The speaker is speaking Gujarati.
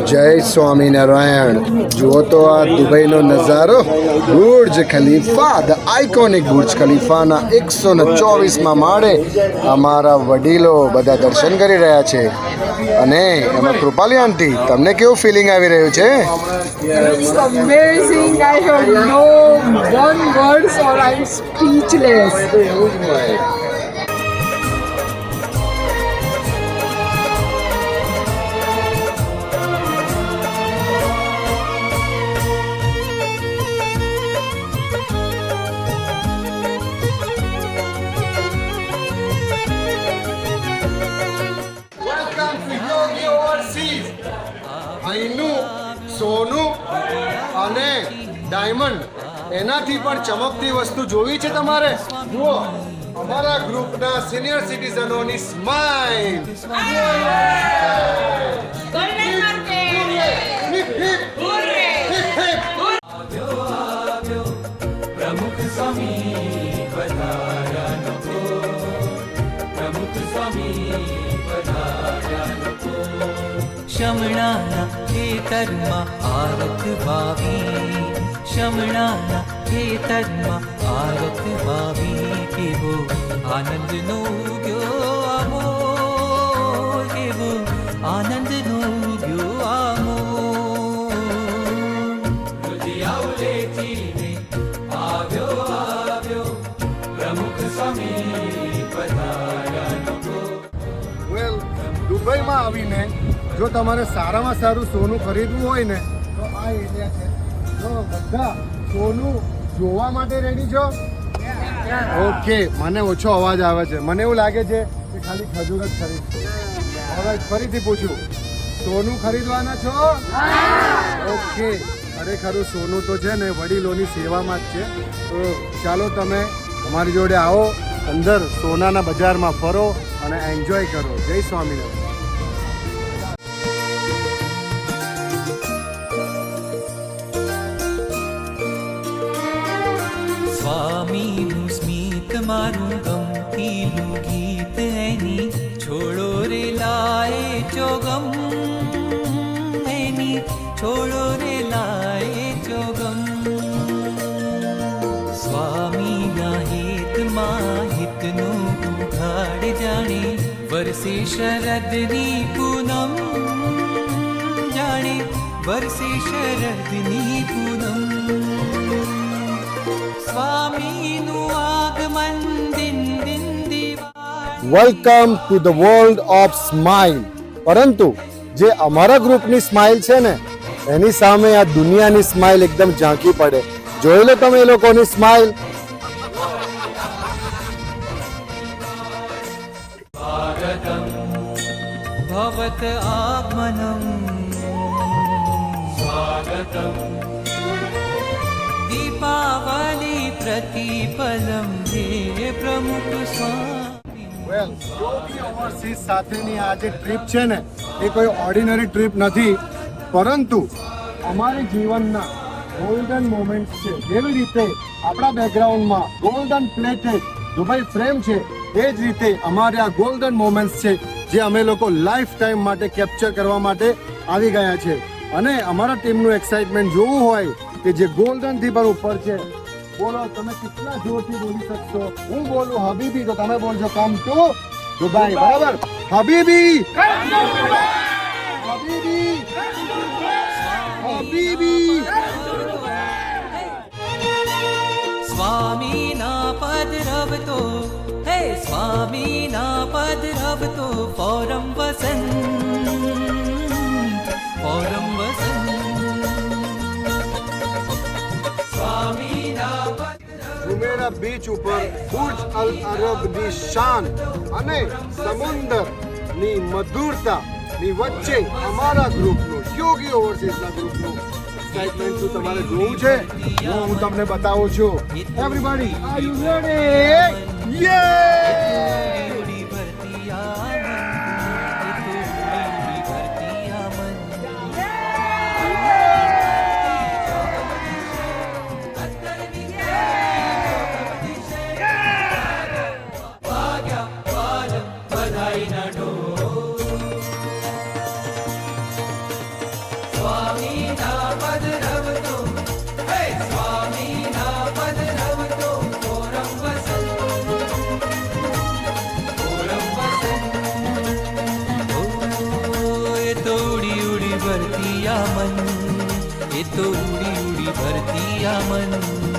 જય સ્વામિનારાયણ. જુઓ તો આ દુબઈનો નજારો. Burj Khalifa, the iconic Burj ખલીફાના 124માં માળે અમારા વડીલો બધા દર્શન કરી રહ્યા છે. અને એમાં કૃપાલી આંટી, તમને કેવું ફિલિંગ આવી રહ્યું છે? It's amazing. I have no one words or I'm speechless. અહીંનું સોનું અને ડાયમંડ એનાથી પણ ચમકતી વસ્તુ જોવી છે તમારે? જુઓ અમારા ગ્રુપના સિનિયર સિટીઝનોની સ્માઇલ. પ્રમુખ સ્વામી પધાર્યા નો, પ્રમુખ સ્વામી પધાર્યા નો. શમણાના ખેતરમાં આરત વાવી, શમણાના ખેતરમાં આરત વાવી, કેવો આનંદનો ઉગ્યો આમોલ, કેવો આનંદનો ઉગ્યો આમોલ. રુધિયાઓ લેચીને આવ્યો આવ્યો, પ્રમુખ સ્વામી પધાર્યા નો. વેલ, દુબઈમાં આવીને જો તમારે સારામાં સારું સોનું ખરીદવું હોય ને તો આ એરિયા છે. તો બધા સોનું જોવા માટે રેડી છો? ઓકે, મને ઓછો અવાજ આવે છે. મને એવું લાગે છે કે ખાલી ખજૂર જ ખરીદશો. હવે ફરીથી પૂછું, સોનું ખરીદવાના છો? ઓકે, ખરેખર સોનું તો છે ને વડીલોની સેવામાં જ છે. તો ચાલો તમે અમારી જોડે આવો, અંદર સોનાના બજારમાં ફરો અને એન્જોય કરો. જય સ્વામિનારાયણ. સ્વામીનું સ્મિત મારું ગમતીલું ગીત એની, છોડો રે લાય ચોગમ એની, છોડો રે લાય ચોગમ. સ્વામીના હિતમાં હિતનો ઉઘાડ જાણે, વરસે શરદની પૂનમ, જાણે વરસે શરદની પૂનમ. સ્વામીનું આગમન દિન દિન Diwali. Welcome to the world of smile. પરંતુ જે અમારા ગ્રુપની સ્માઇલ છે ને એની સામે આ દુનિયાની સ્માઇલ એકદમ ઝાંકી પડે. જોઈ લો તમે એ લોકોની સ્માઇલ. ભવત આગમનમ સ્વાગતમ, દીપાવલી પ્રતિપલમ હે પ્રમુખ સ્વામી. વેલ, યોગી ઓવરસીઝ સાથેની આ જે ટ્રીપ છે ને એ કોઈ ઓર્ડિનરી ટ્રીપ નથી, પરંતુ અમારી જીવનના ગોલ્ડન મોમેન્ટ્સ છે. જેવી રીતે આપણા બેકગ્રાઉન્ડમાં ગોલ્ડન પ્લેટેડ દુબઈ ફ્રેમ છે, એ જ રીતે અમારે આ ગોલ્ડન મોમેન્ટ્સ છે જે અમે લોકો લાઈફ ટાઈમ માટે કેપ્ચર કરવા માટે આવી ગયા છે. અને અમારા ટીમનું એક્સાઇટમેન્ટ જોવું હોય કે જે ગોલ્ડન થી પણ ઉપર છે. બોલો તમે કેટલા જોરથી બોલી શકશો? હું બોલું હબીબી તો તમે બોલજો કમ ટુ દુબઈ. બરાબર? હબીબી, હબીબી, હબીબી. સ્વામીના પદ રવતો, હે સ્વામીના પદ રવતો, ફોરમ વસંત, ફોરમ વસંત. સ્વામીના પદ જુમેરા બીચ ઉપર બુર્જ અલ અરબની શાન અને સમુદ્રની મધુરતાની વચ્ચે અમારા ગ્રુપનું, યોગી ઓવરસીઝના ગ્રુપનું એક્સાઇટમેન્ટ શું તમારે જોવું છે? હું તમને બતાવું છું. Everybody, are you ready? યે! ઉડી ભરતી આમન, એ તો ઉડી ભરતી આમન. વાગ્યા વાદન બધાઈના ઢોલ. ભરતી આ મન, એ તો ઉડી ઉડી ભરતી આ મન.